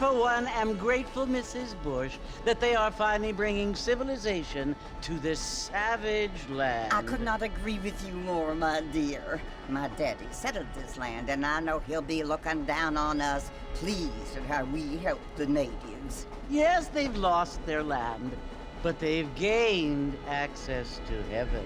for one, am grateful, Mrs. Bush, that they are finally bringing civilization to this savage land. I could not agree with you more, my dear. My daddy settled this land, and I know he'll be looking down on us, pleased at how we help the natives. Yes, they've lost their land, but they've gained access to heaven.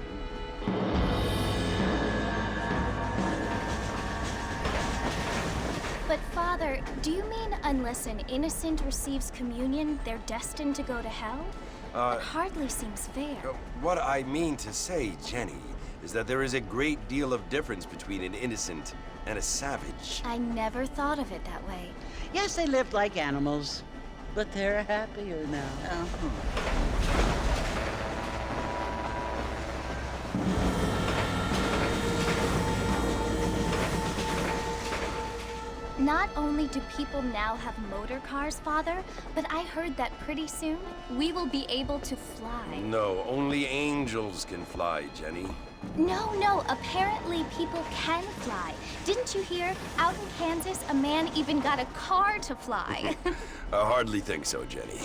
But Father, do you mean unless an innocent receives communion, they're destined to go to hell? That hardly seems fair. What I mean to say, Jenny, is that there is a great deal of difference between an innocent and a savage. I never thought of it that way. Yes, they lived like animals, but they're happier now. Not only do people now have motor cars, Father, but I heard that pretty soon we will be able to fly. No, only angels can fly, Jenny. No, apparently people can fly. Didn't you hear? Out in Kansas, a man even got a car to fly. I hardly think so, Jenny.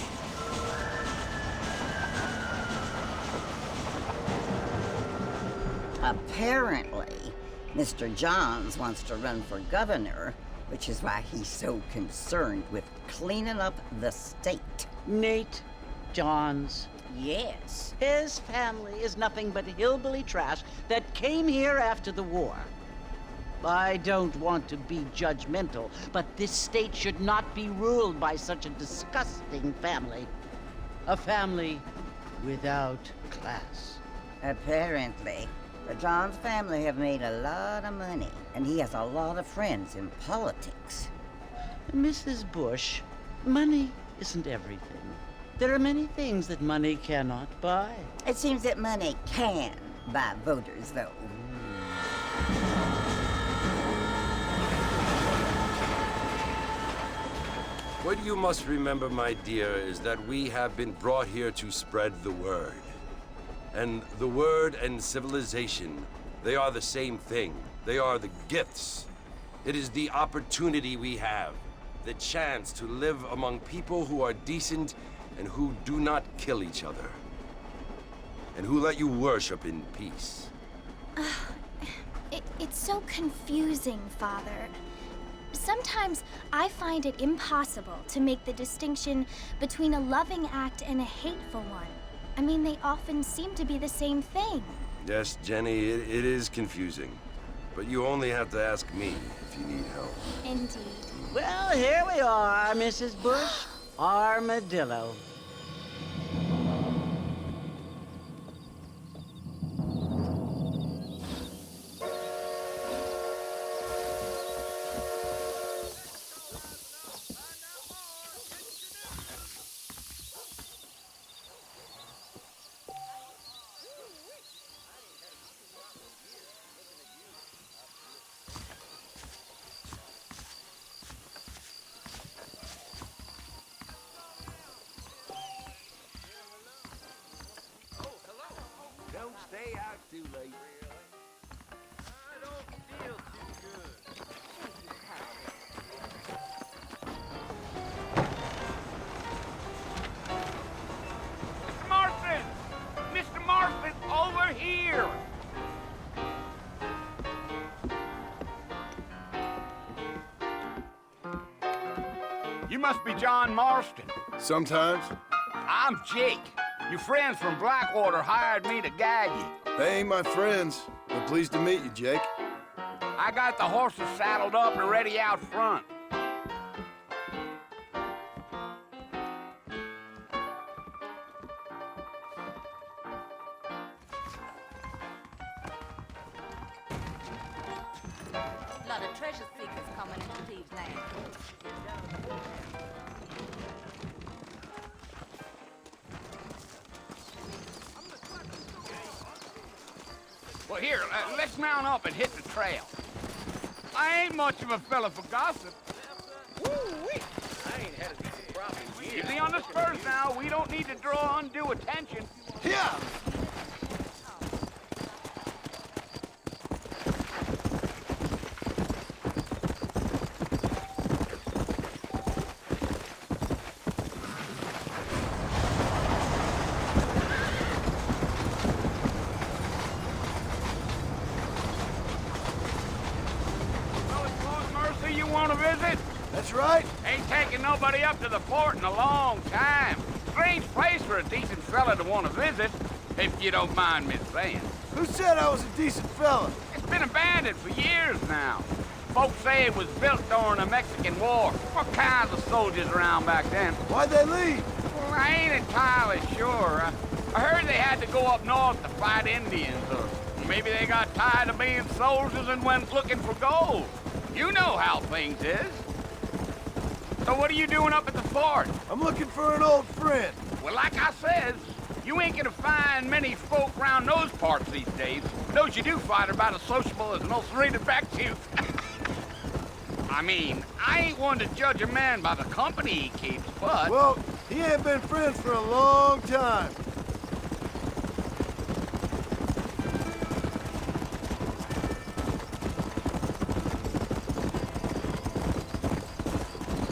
Apparently, Mr. Johns wants to run for governor, which is why he's so concerned with cleaning up the state. Nate Johns. Yes. His family is nothing but hillbilly trash that came here after the war. I don't want to be judgmental, but this state should not be ruled by such a disgusting family. A family without class. Apparently. The Johns family have made a lot of money, and he has a lot of friends in politics. Mrs. Bush, money isn't everything. There are many things that money cannot buy. It seems that money can buy voters, though. What you must remember, my dear, is that we have been brought here to spread the word. And the word and civilization, they are the same thing. They are the gifts. It is the opportunity we have, the chance to live among people who are decent and who do not kill each other, and who let you worship in peace. It's so confusing, Father. Sometimes I find it impossible to make the distinction between a loving act and a hateful one. I mean, they often seem to be the same thing. Yes, Jenny, it is confusing. But you only have to ask me if you need help. Indeed. Well, here we are, Mrs. Bush. Armadillo. Don't stay out too late. I don't feel too good. Mr. Marston! Mr. Marston, over here! You must be John Marston. Sometimes. I'm Jake. Your friends from Blackwater hired me to guide you. They ain't my friends, but pleased to meet you, Jake. I got the horses saddled up and ready out front. A lot of treasure seekers coming into these lands. Well, here, let's mount up and hit the trail. I ain't much of a fella for gossip. Woo-wee! I ain't had a decent crop in years. Easy on the spurs now. We don't need to draw undue attention. Yeah! That's right. Ain't taken nobody up to the fort in a long time. Strange place for a decent fella to want to visit, if you don't mind me saying. Who said I was a decent fella? It's been abandoned for years now. Folks say it was built during the Mexican War. All kinds of soldiers around back then. Why'd they leave? Well, I ain't entirely sure. I heard they had to go up north to fight Indians, or maybe they got tired of being soldiers and went looking for gold. You know how things is. So what are you doing up at the fort? I'm looking for an old friend. Well, like I says, you ain't gonna find many folk around those parts these days. Those you do find are about as sociable as an ulcerated back tooth. I mean, I ain't one to judge a man by the company he keeps, but... Well, he ain't been friends for a long time.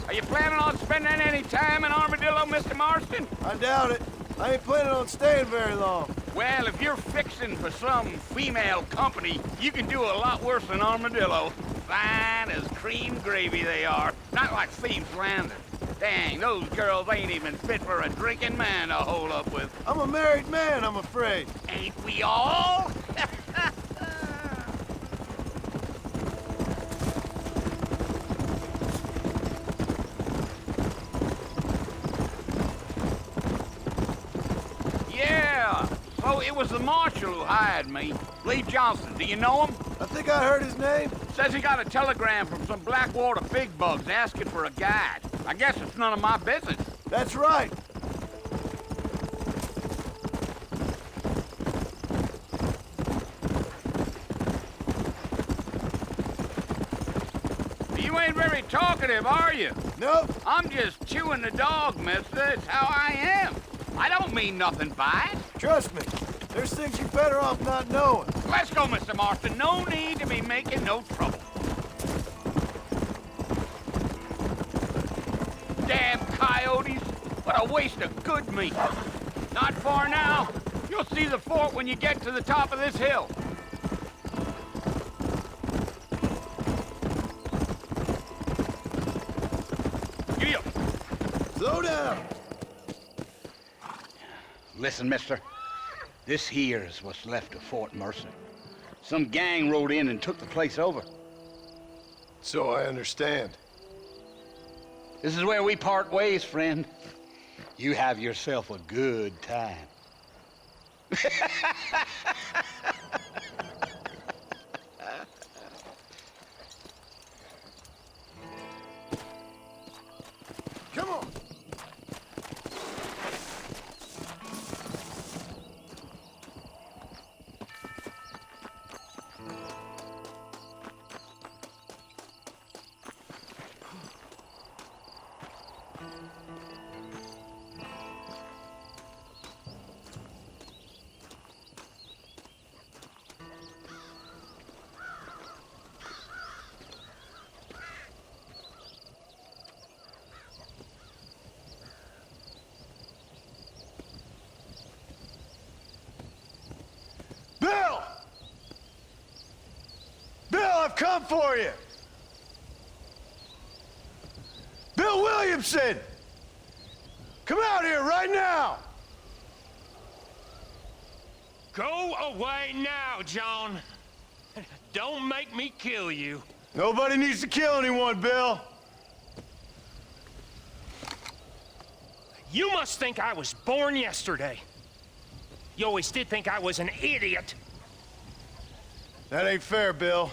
Are you planning on spending any time in Armadillo, Mr. Marston? I doubt it. I ain't planning on staying very long. Well, if you're fixing for some female company, you can do a lot worse than Armadillo. Fine as cream gravy they are. Not like Thieves' Landing. Dang, those girls ain't even fit for a drinking man to hole up with. I'm a married man, I'm afraid. Ain't we all? Yeah, so it was the marshal who hired me. Lee Johnson, do you know him? I think I heard his name. Says he got a telegram from some Blackwater big bugs asking for a guide. I guess it's none of my business. That's right. You ain't very talkative, are you? Nope. I'm just chewing the dog, mister. It's how I am. I don't mean nothing by it. Trust me. There's things you're better off not knowing. Let's go, Mr. Marston. No need to be making no trouble. Damn coyotes. What a waste of good meat. Not far now. You'll see the fort when you get to the top of this hill. Giddy up. Slow down. Listen, mister. This here is what's left of Fort Mercer. Some gang rode in and took the place over. So I understand. This is where we part ways, friend. You have yourself a good time. Come on. Bill! Bill, I've come for you! Bill Williamson! Come out here right now! Go away now, John. Don't make me kill you. Nobody needs to kill anyone, Bill. You must think I was born yesterday. You always did think I was an idiot. That ain't fair, Bill.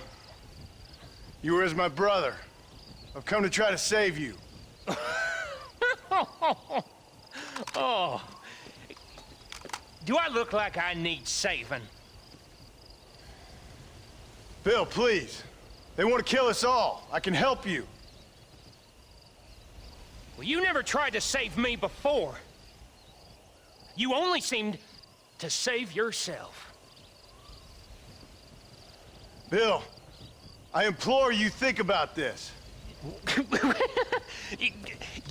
You were as my brother. I've come to try to save you. Oh. Do I look like I need saving? Bill, please. They want to kill us all. I can help you. Well, you never tried to save me before. You only seemed to save yourself. Bill, I implore you think about this.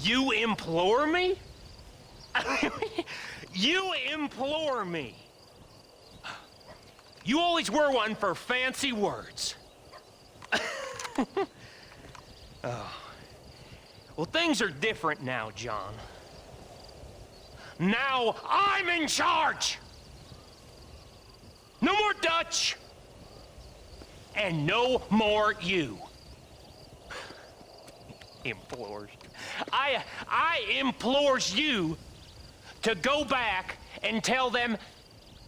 You implore me? You implore me? You always were one for fancy words. Oh. Well, things are different now, John. Now I'm in charge! No more Dutch! And no more you. Implores. I implores you to go back and tell them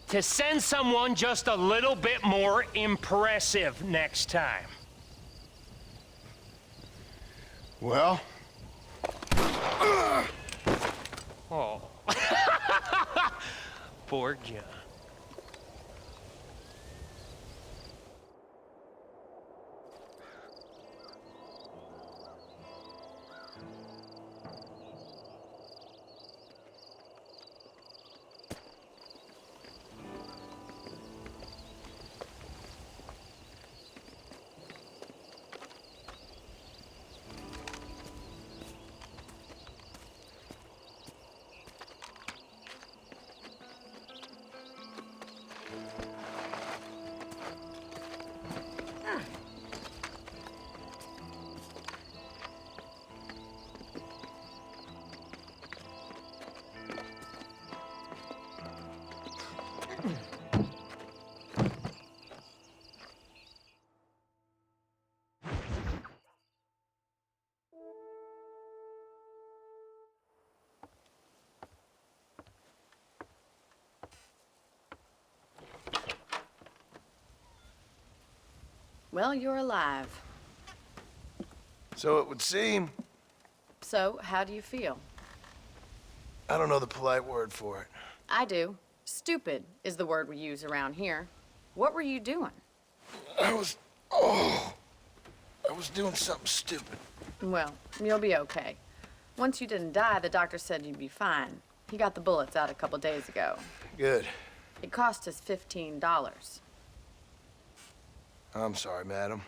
to send someone just a little bit more impressive next time. Well? Oh. Poor John. Well, you're alive. So it would seem. So, how do you feel? I don't know the polite word for it. I do. Stupid is the word we use around here. What were you doing? I was doing something stupid. Well, you'll be okay. Once you didn't die, the doctor said you'd be fine. He got the bullets out a couple days ago. Good. It cost us $15. I'm sorry, madam.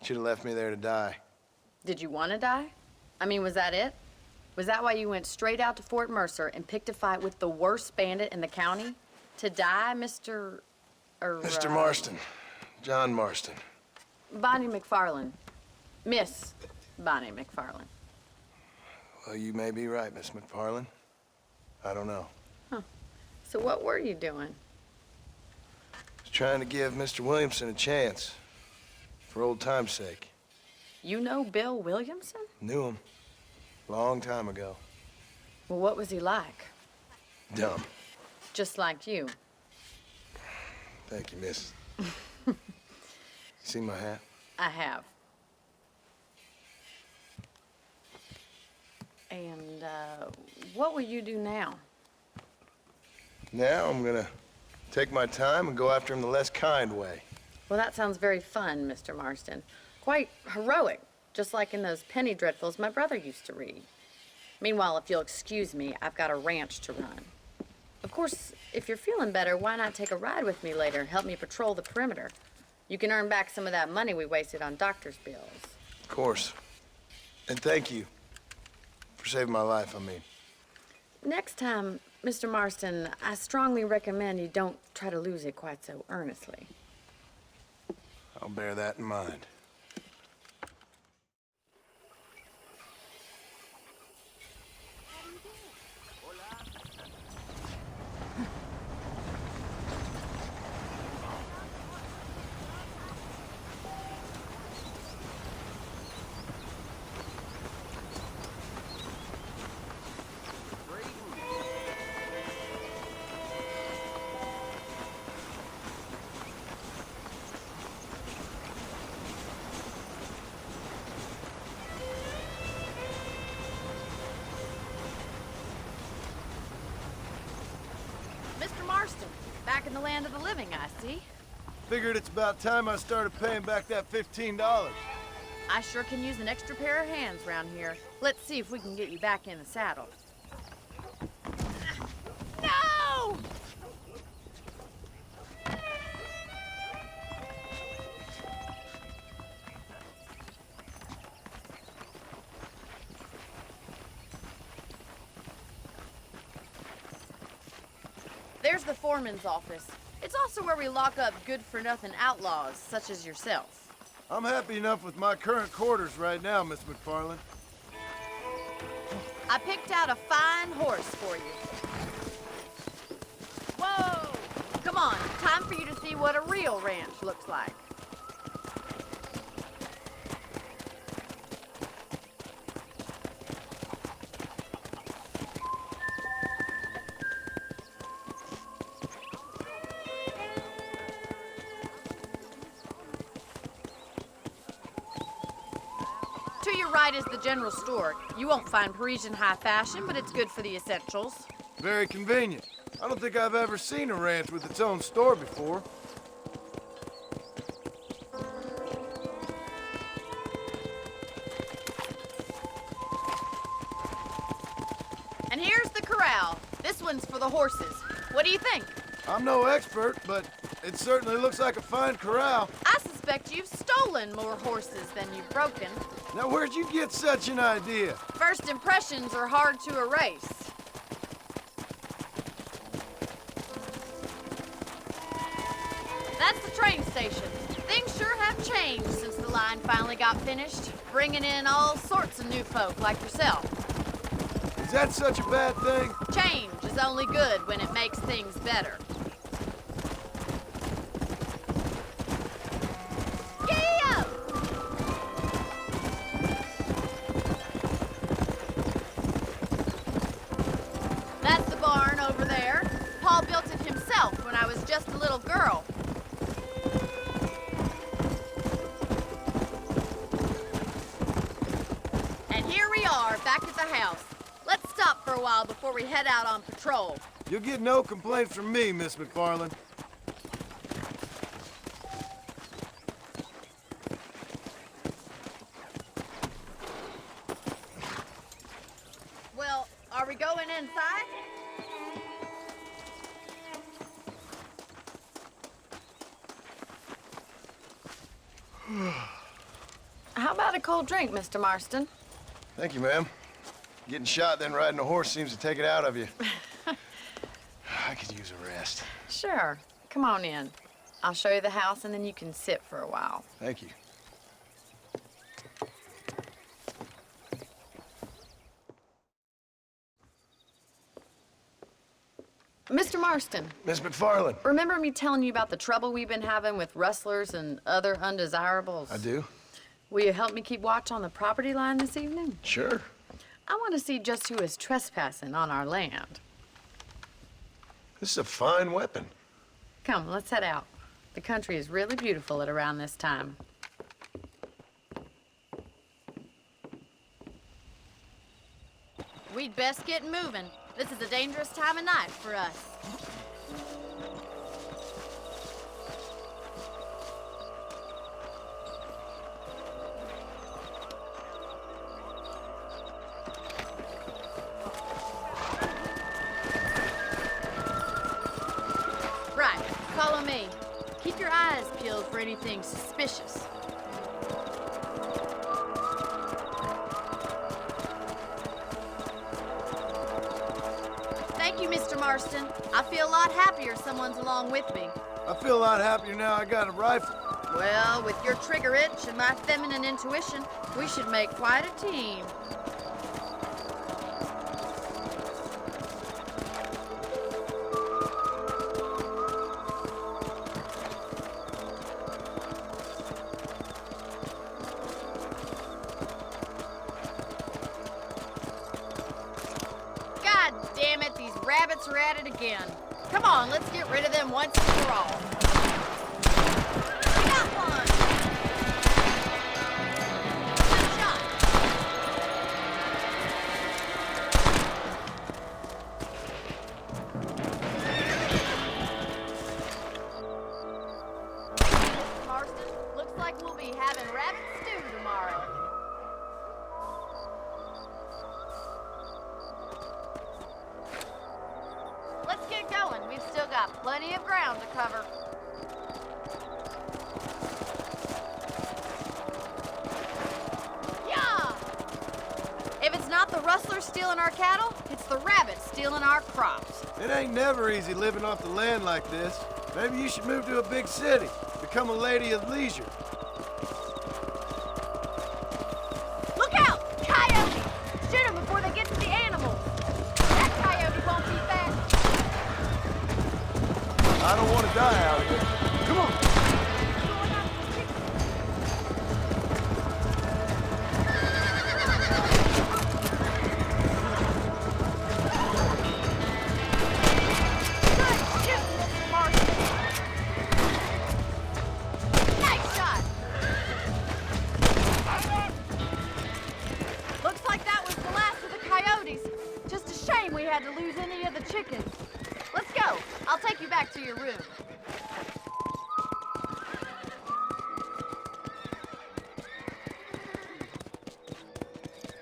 Should have left me there to die. Did you want to die? I mean, was that it? Was that why you went straight out to Fort Mercer and picked a fight with the worst bandit in the county? To die, Mr. Mr. Marston. John Marston. Bonnie McFarland. Miss Bonnie McFarland. Well, you may be right, Miss McFarland. I don't know. Huh. So what were you doing? I was trying to give Mr. Williamson a chance. For old time's sake. You know Bill Williamson? Knew him. Long time ago. Well, what was he like? Dumb. Just like you. Thank you, miss. You see my hat? I have. And, what will you do now? Now I'm gonna take my time and go after him the less kind way. Well, that sounds very fun, Mr. Marston. Quite heroic, just like in those penny dreadfuls my brother used to read. Meanwhile, if you'll excuse me, I've got a ranch to run. Of course, if you're feeling better, why not take a ride with me later? Help me patrol the perimeter. You can earn back some of that money we wasted on doctor's bills. Of course. And thank you for saving my life, I mean. Next time, Mr. Marston, I strongly recommend you don't try to lose it quite so earnestly. I'll bear that in mind. Mr. Marston, back in the land of the living, I see. Figured it's about time I started paying back that $15. I sure can use an extra pair of hands around here. Let's see if we can get you back in the saddle. No! There's the foreman's office. It's also where we lock up good-for-nothing outlaws, such as yourself. I'm happy enough with my current quarters right now, Miss McFarland. I picked out a fine horse for you. Whoa! Come on, time for you to see what a real ranch looks like. To your right is the general store. You won't find Parisian high fashion, but it's good for the essentials. Very convenient. I don't think I've ever seen a ranch with its own store before. And here's the corral. This one's for the horses. What do you think? I'm no expert, but it certainly looks like a fine corral. I suspect you've stolen more horses than you've broken. Now, where'd you get such an idea? First impressions are hard to erase. That's the train station. Things sure have changed since the line finally got finished, bringing in all sorts of new folk like yourself. Is that such a bad thing? Change is only good when it makes things better. That's the barn over there. Paul built it himself when I was just a little girl. And here we are, back at the house. Let's stop for a while before we head out on patrol. You'll get no complaint from me, Miss McFarland. Well, are we going inside? How about a cold drink, Mr. Marston? Thank you, ma'am. Getting shot, then riding a horse seems to take it out of you. I could use a rest. Sure. Come on in. I'll show you the house, and then you can sit for a while. Thank you. Mr. Marston, Miss McFarland. remember me telling you about the trouble we've been having with rustlers and other undesirables? I do. Will you help me keep watch on the property line this evening? Sure. I want to see just who is trespassing on our land. This is a fine weapon. Come, let's head out. The country is really beautiful at around this time. We'd best get moving. This is a dangerous time of night for us. Right, follow me. Keep your eyes peeled for anything suspicious. Thank you, Mr. Marston. I feel a lot happier someone's along with me. I feel a lot happier now I got a rifle. Well, with your trigger itch and my feminine intuition, we should make quite a team. God damn it, these rabbits are at it again. Come on, let's get rid of them once and for all. Got one! Good shot. Mr. Marston, looks like we'll be having rabbit stew tomorrow. Let's get going. We've still got plenty of ground to cover. Yeah! If it's not the rustlers stealing our cattle, it's the rabbits stealing our crops. It ain't never easy living off the land like this. Maybe you should move to a big city. Become a lady of leisure. Look out! Coyotes! Shoot them before they get to the animals. want to die out here. Come on. Nice shot! Looks like that was the last of the coyotes. Just a shame we had to lose any of the chickens. Let's go. I'll take you back to your room.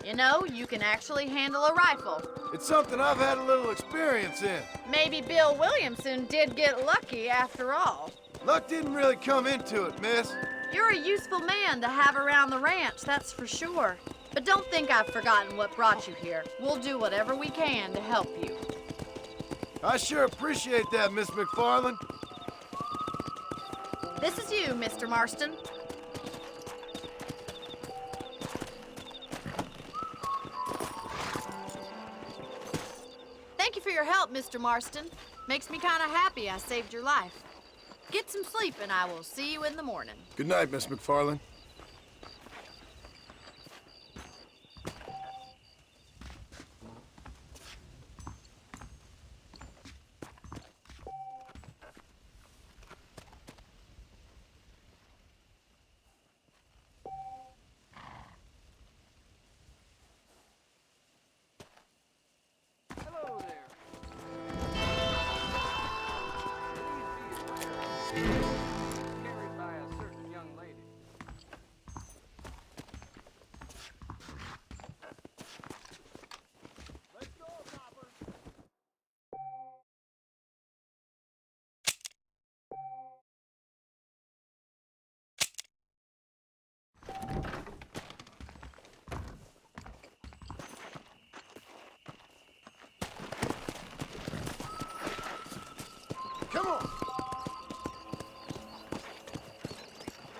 You know, you can actually handle a rifle. It's something I've had a little experience in. Maybe Bill Williamson did get lucky after all. Luck didn't really come into it, miss. You're a useful man to have around the ranch, that's for sure. But don't think I've forgotten what brought you here. We'll do whatever we can to help you. I sure appreciate that, Miss McFarland. This is you, Mr. Marston. Thank you for your help, Mr. Marston. Makes me kind of happy I saved your life. Get some sleep and I will see you in the morning. Good night, Miss McFarland. Hello there. Carried by a certain young lady. Let's go, coppers. Come on.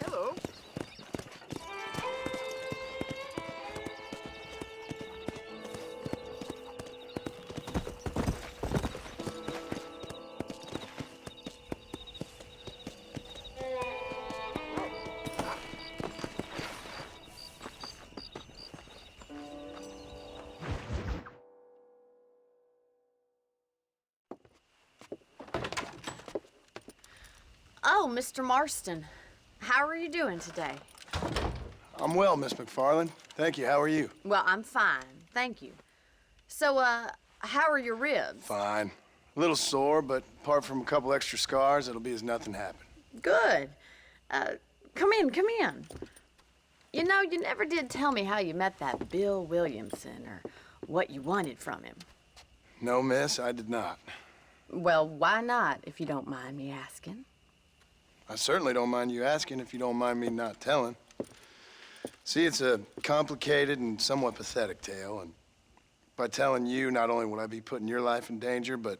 Hello. Oh, Mr. Marston. How are you doing today? I'm well, Miss McFarland. Thank you. How are you? Well, I'm fine, thank you. So, how are your ribs? Fine. A little sore, but apart from a couple extra scars, it'll be as nothing happened. Good. Come in, come in. You know, you never did tell me how you met that Bill Williamson or what you wanted from him. No, miss, I did not. Well, why not, if you don't mind me asking? I certainly don't mind you asking if you don't mind me not telling. See, it's a complicated and somewhat pathetic tale, and by telling you, not only would I be putting your life in danger, but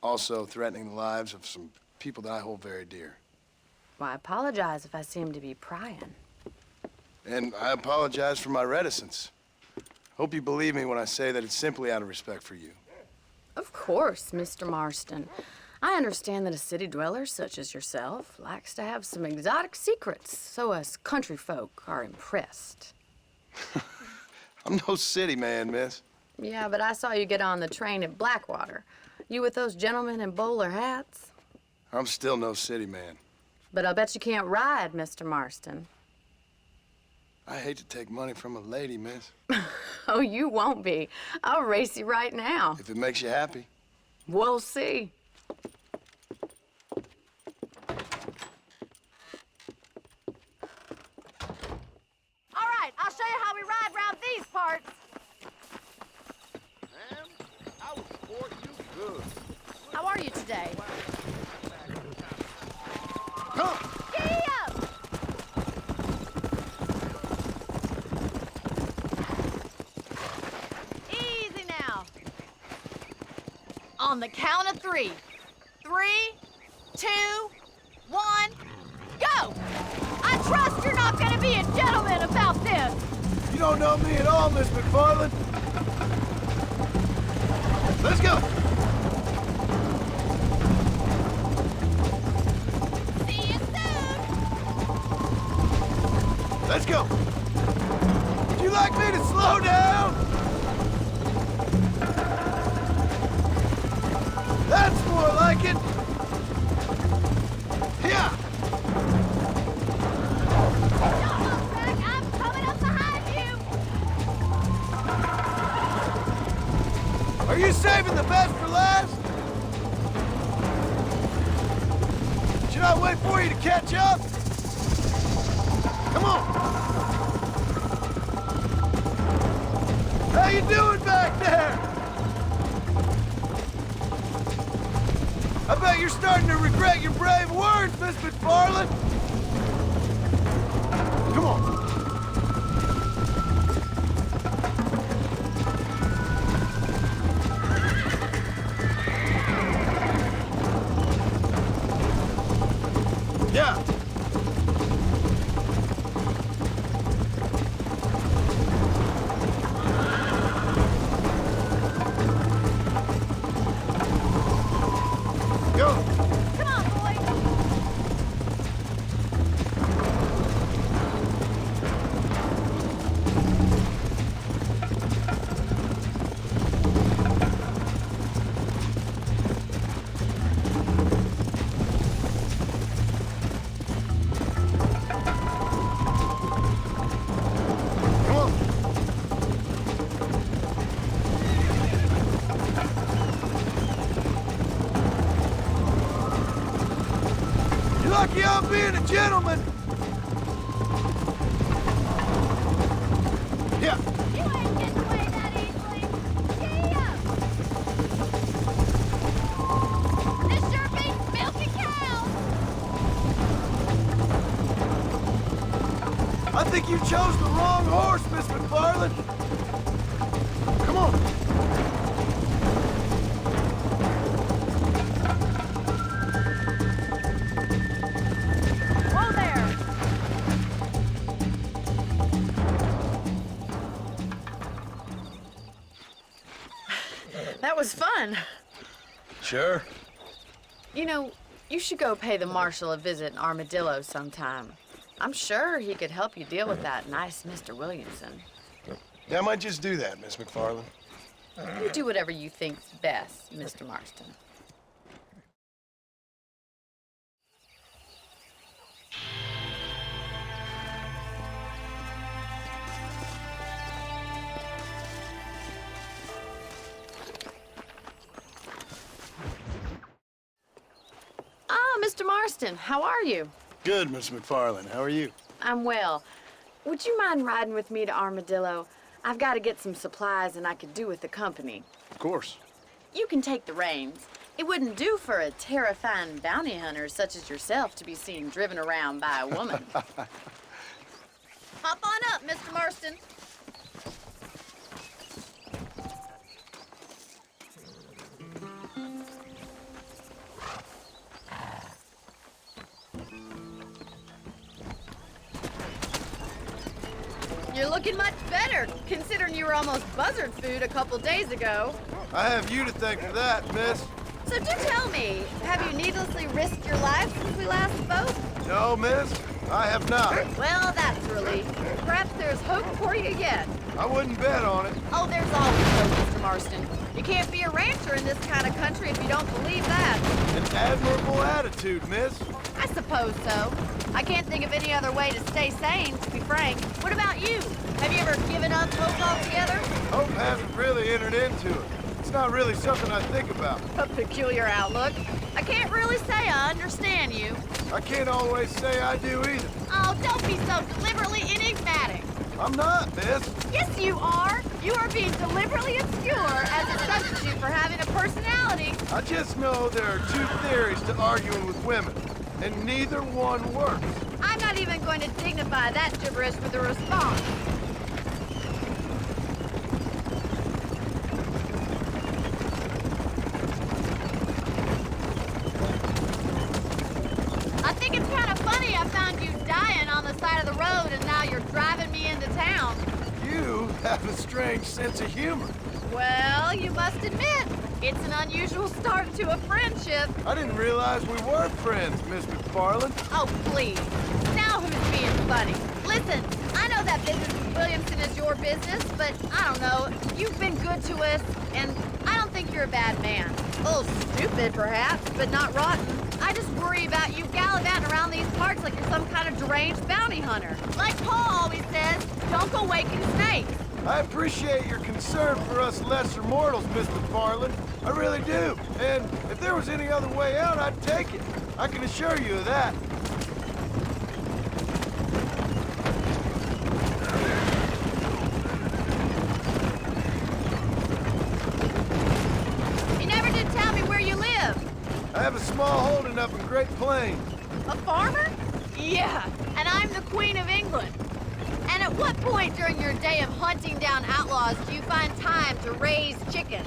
also threatening the lives of some people that I hold very dear. Well, I apologize if I seem to be prying. And I apologize for my reticence. Hope you believe me when I say that it's simply out of respect for you. Of course, Mr. Marston. I understand that a city dweller such as yourself likes to have some exotic secrets, so us country folk are impressed. I'm no city man, miss. Yeah, but I saw you get on the train at Blackwater. You with those gentlemen in bowler hats? I'm still no city man. But I'll bet you can't ride, Mr. Marston. I hate to take money from a lady, miss. Oh, you won't be. I'll race you right now. If it makes you happy. We'll see. All right, I'll show you how we ride round these parts. Ma'am, I will support you good. How are you today? Come! Giddy up! Easy now. On the count of 3. 3, 2, 1, go! I trust you're not gonna be a gentleman about this. You don't know me at all, Miss McFarland. Let's go! Let's go. Would you like me to slow down? That's more like it. Yeah. I'm coming up behind you! Are you saving the best for last? Should I wait for you to catch up? Come on. How you doing back there? I bet you're starting to regret your brave words, Miss McFarland. Come on. Yeah. Go. Come on, boy! Come on. You're lucky I'm being a gentleman. Yeah. You ain't getting away that easily! Giddy up! This sure beats milking cows! I think you chose the wrong horse, Miss McFarland. Come on. Whoa there! That was fun. Sure. You know, you should go pay the marshal a visit in Armadillo sometime. I'm sure he could help you deal with that nice Mr. Williamson. Yeah, I might just do that, Miss McFarland. You do whatever you think's best, Mr. Marston. Ah, Mr. Marston, how are you? Good, Miss McFarland. How are you? I'm well. Would you mind riding with me to Armadillo? I've got to get some supplies and I could do with the company. Of course. You can take the reins. It wouldn't do for a terrifying bounty hunter such as yourself to be seen driven around by a woman. Hop on up, Mr. Marston. You're looking much better, considering you were almost buzzard food a couple days ago. I have you to thank for that, miss. So do tell me, have you needlessly risked your life since we last spoke? No, miss, I have not. Well, that's a relief. Perhaps there's hope for you yet. I wouldn't bet on it. Oh, there's always hope, Mr. Marston. You can't be a rancher in this kind of country if you don't believe that. An admirable attitude, miss. I suppose so. I can't think of any other way to stay sane, to be frank. What about you? Have you ever given up hope altogether? Hope hasn't really entered into it. It's not really something I think about. A peculiar outlook. I can't really say I understand you. I can't always say I do either. Oh, don't be so deliberately enigmatic. I'm not, miss. Yes, you are. You are being deliberately obscure as a substitute for having a personality. I just know there are two theories to arguing with women, and neither one works. I'm not even going to dignify that gibberish with a response. I think it's kind of funny I found you dying on the side of the road and now you're driving me into town. You have a strange sense of humor. Well, you must admit, it's an unusual start to a friendship. I didn't realize we were friends, Miss McFarland. Oh, please. Now who's being funny? Listen, I know that business with Williamson is your business, but I don't know. You've been good to us, and I don't think you're a bad man. A little stupid, perhaps, but not rotten. I just worry about you gallivanting around these parts like you're some kind of deranged bounty hunter. Like Paul always says, don't go waking snakes. I appreciate your concern for us lesser mortals, Mr. Farland. I really do. And if there was any other way out, I'd take it. I can assure you of that. You never did tell me where you live. I have a small holding up in Great Plains. A farmer? Yeah, and I'm the Queen of England. And at what point during your day of hunting down outlaws do you find time to raise chickens?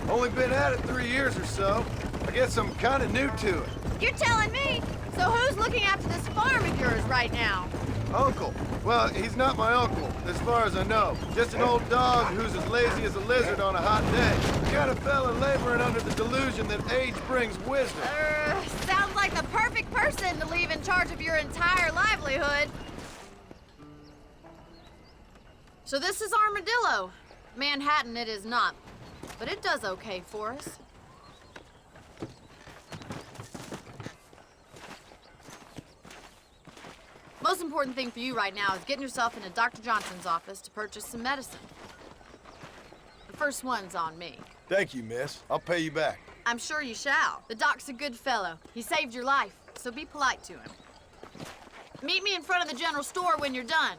Only been at it 3 years or so. I guess I'm kind of new to it. You're telling me? So who's looking after this farm of yours right now? Uncle. Well, he's not my uncle, as far as I know. Just an old dog who's as lazy as a lizard on a hot day. The kind of fella laboring under the delusion that age brings wisdom. Sounds like the perfect person to leave in charge of your entire livelihood. So this is Armadillo. Manhattan it is not, but it does okay for us. Most important thing for you right now is getting yourself into Dr. Johnson's office to purchase some medicine. The first one's on me. Thank you, miss. I'll pay you back. I'm sure you shall. The doc's a good fellow. He saved your life, so be polite to him. Meet me in front of the general store when you're done.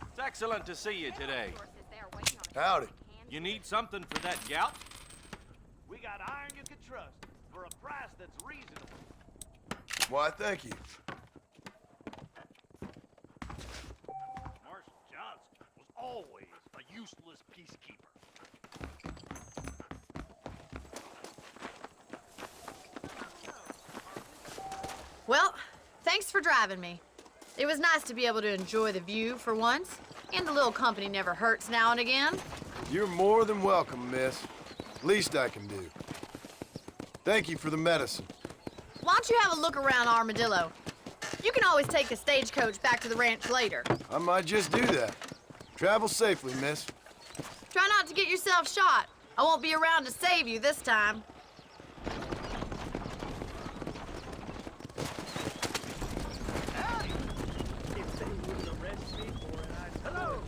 It's excellent to see you today. Howdy. You need something for that gout? We got iron you can trust for a price that's reasonable. Why, thank you. Marshal Johnson was always a useless peacekeeper. Well, thanks for driving me. It was nice to be able to enjoy the view for once, and a little company never hurts now and again. You're more than welcome, miss. Least I can do. Thank you for the medicine. Why don't you have a look around Armadillo? You can always take a stagecoach back to the ranch later. I might just do that. Travel safely, miss. Try not to get yourself shot. I won't be around to save you this time. If they wouldn't arrest me for it, Hello!